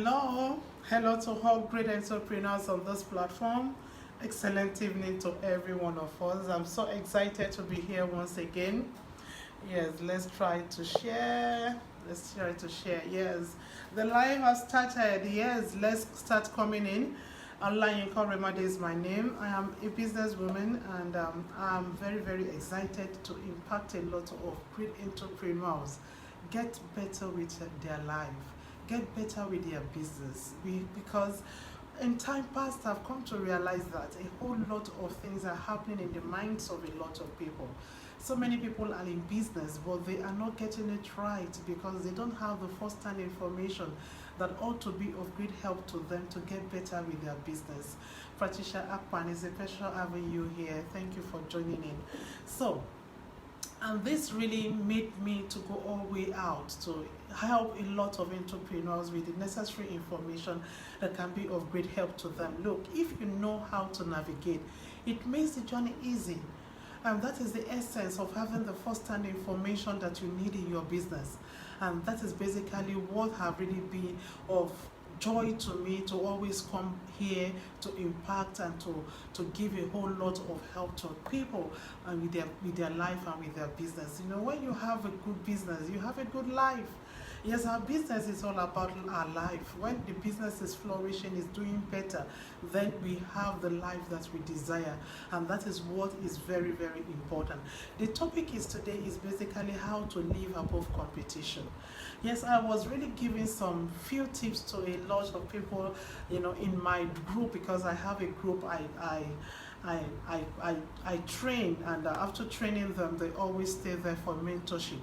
Hello to all great entrepreneurs on this platform. Excellent evening to every one of us. I'm so excited to be here once again. Yes, let's try to share. Yes, the live has started. Yes, let's start coming in. Online Remade is my name. I am a businesswoman and I'm very excited to impact a lot of great entrepreneurs get better with their life, get better with their business. Because in time past, I've come to realize that a whole lot of things are happening in the minds of a lot of people. So many people are in business, but they are not getting it right because they don't have the first-hand information that ought to be of great help to them to get better with their business. Patricia Akpan is a special having you here. Thank you for joining in. And this really made me to go all the way out to help a lot of entrepreneurs with the necessary information that can be of great help to them. Look, if you know how to navigate, it makes the journey easy. And that is the essence of having the first-hand information that you need in your business. And that is basically what have really been of joy to me to always come here to impact and to give a whole lot of help to people and with their life and with their business. You know, when you have a good business, you have a good life. Yes, our business is all about our life. When the business is flourishing, is doing better, then we have the life that we desire, and that is what is very important. The topic today is basically how to live above competition. Yes, I was really giving some few tips to a lot of people, you know, in my group, because I have a group I train, and after training them, they always stay there for mentorship.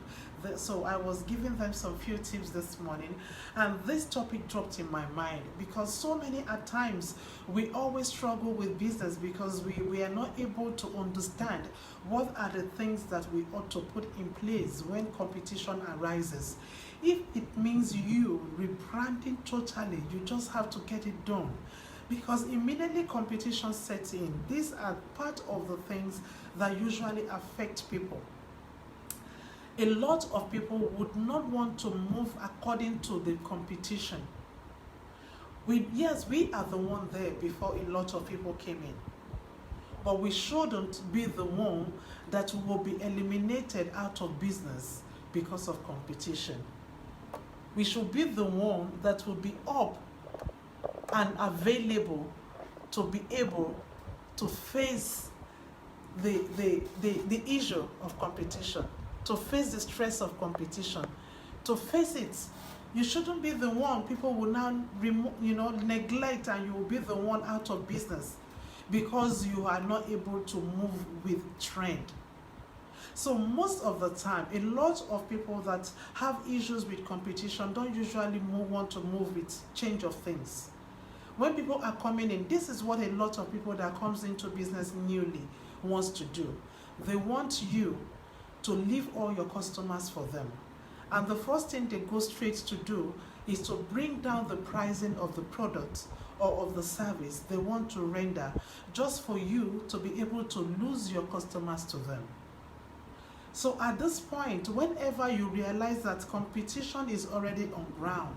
So I was giving them some few tips this morning, and this topic dropped in my mind because so many at times we always struggle with business because we are not able to understand what are the things that we ought to put in place when competition arises. If it means you rebranding totally, you just have to get it done. Because immediately competition sets in, these are part of the things that usually affect people. A lot of people would not want to move according to the competition. Yes, we are the one there before a lot of people came in. But we shouldn't be the one that will be eliminated out of business because of competition. We should be the one that will be up and available to be able to face the issue of competition, to face the stress of competition, to face it. You shouldn't be the one people will now neglect, and you will be the one out of business because you are not able to move with trend. So most of the time, a lot of people that have issues with competition don't usually want to move with change of things. When people are coming in, this is what a lot of people that comes into business newly wants to do. They want you to leave all your customers for them. And the first thing they go straight to do is to bring down the pricing of the product or of the service they want to render, just for you to be able to lose your customers to them. So at this point, whenever you realize that competition is already on ground,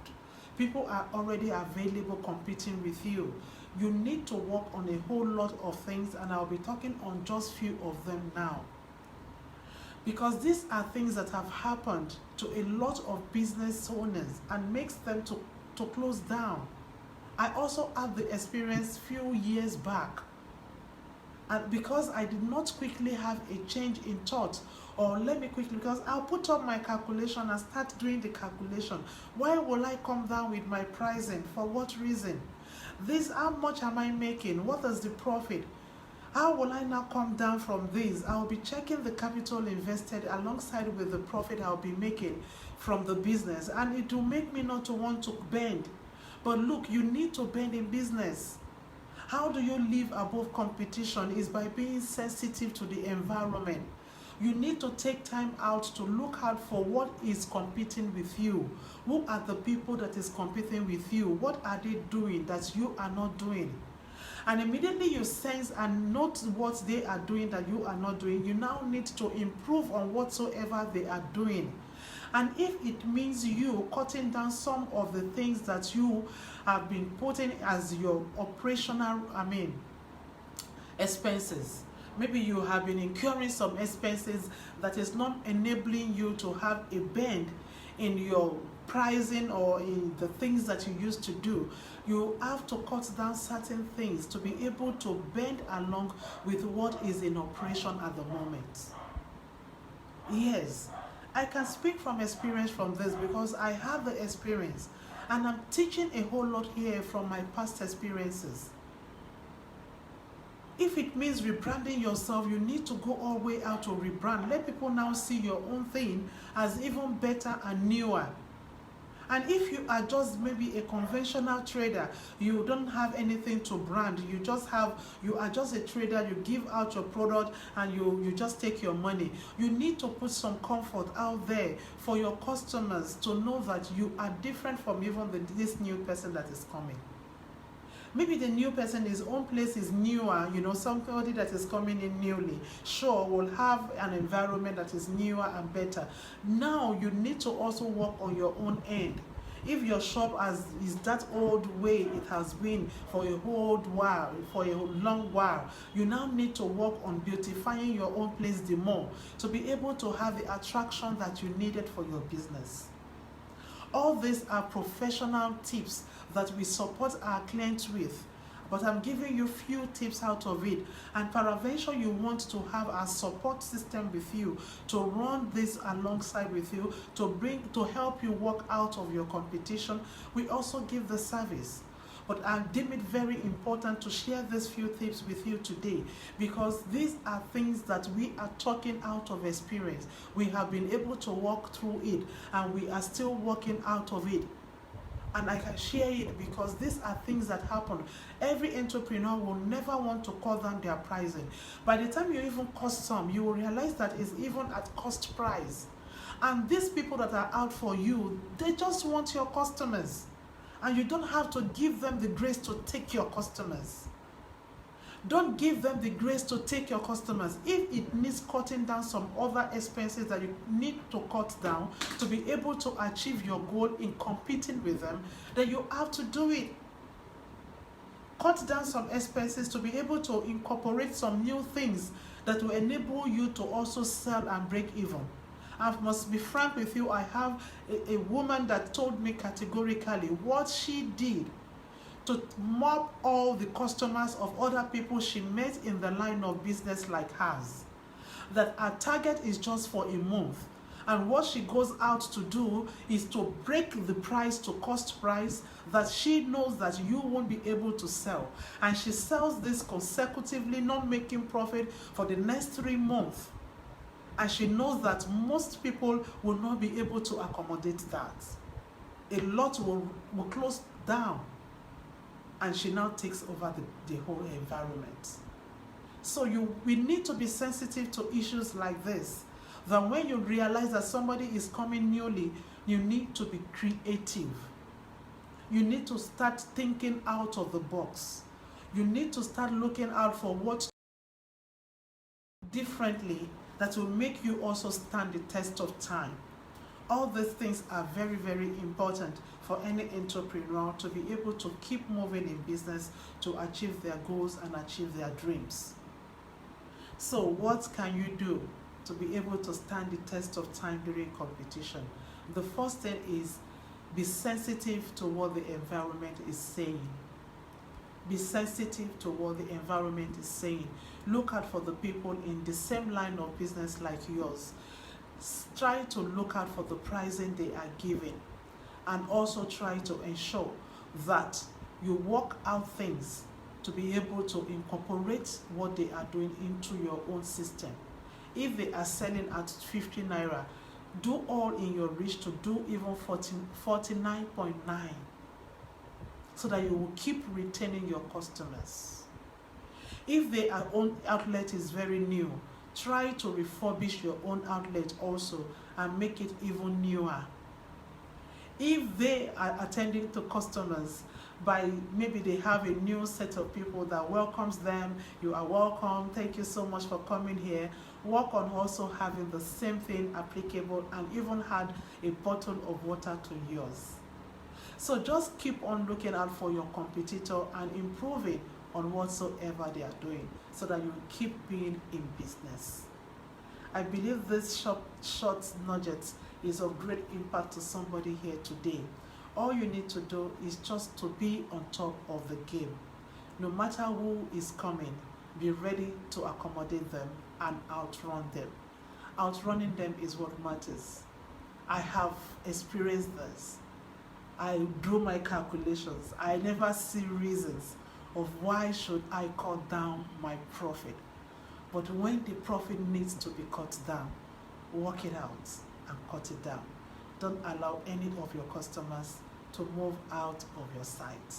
people are already available competing with you, you need to work on a whole lot of things, and I'll be talking on just few of them now. Because these are things that have happened to a lot of business owners and makes them to close down. I also had the experience few years back. And because I did not quickly have a change in thought, or let me quickly, because I'll put up my calculation and start doing the calculation. Why will I come down with my pricing? For what reason? How much am I making? What is the profit? How will I now come down from this? I'll be checking the capital invested alongside with the profit I'll be making from the business, and it will make me not to want to bend. But look, you need to bend in business. How do you live above competition? Is by being sensitive to the environment. You need to take time out to look out for what is competing with you. Who are the people that is competing with you? What are they doing that you are not doing? And immediately you sense and note what they are doing that you are not doing, you now need to improve on whatsoever they are doing. And if it means you cutting down some of the things that you have been putting as your operational, expenses, maybe you have been incurring some expenses that is not enabling you to have a bend in your pricing or in the things that you used to do, you have to cut down certain things to be able to bend along with what is in operation at the moment. Yes, I can speak from experience from this because I have the experience and I'm teaching a whole lot here from my past experiences. If it means rebranding yourself, you need to go all the way out to rebrand. Let people now see your own thing as even better and newer. And if you are just maybe a conventional trader, you don't have anything to brand, you are just a trader, you give out your product and you just take your money. You need to put some comfort out there for your customers to know that you are different from even this new person that is coming. Maybe the new person, his own place is newer, somebody that is coming in newly, sure, will have an environment that is newer and better. Now you need to also work on your own end. If your shop is that old way it has been for a long while, you now need to work on beautifying your own place the more to be able to have the attraction that you needed for your business. All these are professional tips that we support our clients with, but I'm giving you few tips out of it, and peradventure you want to have a support system with you to run this alongside with you to help you work out of your competition. We also give the service. But I deem it very important to share these few tips with you today because these are things that we are talking out of experience. We have been able to walk through it and we are still working out of it. And I can share it because these are things that happen. Every entrepreneur will never want to cut down their pricing. By the time you even cost some, you will realize that it's even at cost price. And these people that are out for you, they just want your customers. And you don't have to give them the grace to take your customers. Don't give them the grace to take your customers. If it needs cutting down some other expenses that you need to cut down to be able to achieve your goal in competing with them, then you have to do it. Cut down some expenses to be able to incorporate some new things that will enable you to also sell and break even. I must be frank with you, I have a woman that told me categorically what she did to mop all the customers of other people she met in the line of business like hers. That her target is just for a month. And what she goes out to do is to break the price to cost price that she knows that you won't be able to sell. And she sells this consecutively, not making profit for the next 3 months. And she knows that most people will not be able to accommodate that. A lot will close down. And she now takes over the whole environment. So we need to be sensitive to issues like this. That when you realize that somebody is coming newly, you need to be creative. You need to start thinking out of the box. You need to start looking out for what differently that will make you also stand the test of time. All these things are very, very important for any entrepreneur to be able to keep moving in business to achieve their goals and achieve their dreams. So what can you do to be able to stand the test of time during competition? The first thing is be sensitive to what the environment is saying. Be sensitive to what the environment is saying. Look out for the people in the same line of business like yours. Try to look out for the pricing they are giving, and also try to ensure that you work out things to be able to incorporate what they are doing into your own system. If they are selling at 50 naira, do all in your reach to do even 49.9 so that you will keep retaining your customers. If their own outlet is very new, try to refurbish your own outlet also and make it even newer. If they are attending to customers by maybe they have a new set of people that welcomes them, you are welcome, thank you so much for coming here. Work on also having the same thing applicable and even add a bottle of water to yours. So just keep on looking out for your competitor and improving on whatsoever they are doing so that you keep being in business. I believe this short nugget is of great impact to somebody here today. All you need to do is just to be on top of the game. No matter who is coming, be ready to accommodate them and outrun them. Outrunning them is what matters. I have experienced this. I do my calculations. I never see reasons of why should I cut down my profit. But when the profit needs to be cut down, work it out and cut it down. Don't allow any of your customers to move out of your site.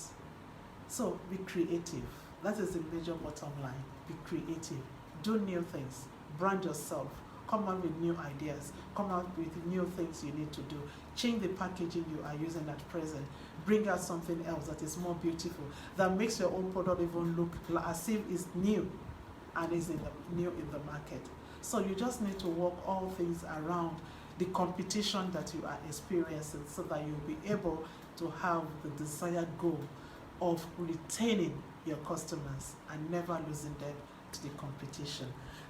So be creative. That is the major bottom line. Be creative. Do new things. Brand yourself. Come up with new ideas. Come up with new things you need to do. Change the packaging you are using at present. Bring out something else that is more beautiful, that makes your own product even look as if it's new and is new in the market. So you just need to work all things around the competition that you are experiencing so that you'll be able to have the desired goal of retaining your customers and never losing them to the competition.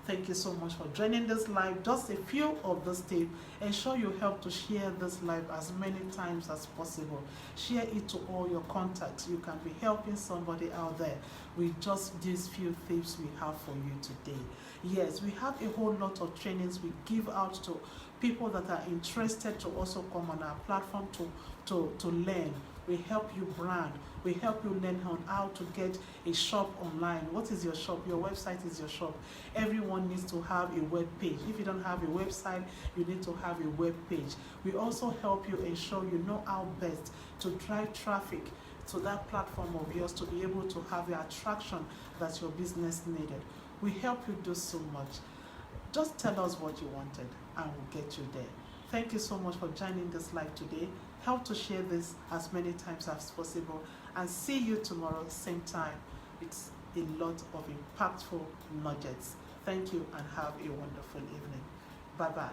Thank you so much for joining this live. Just a few of these tips. Ensure you help to share this live as many times as possible. Share it to all your contacts. You can be helping somebody out there with just these few tips we have for you today. Yes, we have a whole lot of trainings we give out to people that are interested to also come on our platform to learn. We help you brand. We help you learn on how to get a shop online. What is your shop? Your website is your shop. Everyone needs to have a web page. If you don't have a website, you need to have a web page. We also help you ensure you know how best to drive traffic to that platform of yours to be able to have the attraction that your business needed. We help you do so much. Just tell us what you wanted and we'll get you there. Thank you so much for joining this live today. Help to share this as many times as possible and see you tomorrow, same time. It's a lot of impactful nuggets. Thank you and have a wonderful evening. Bye-bye.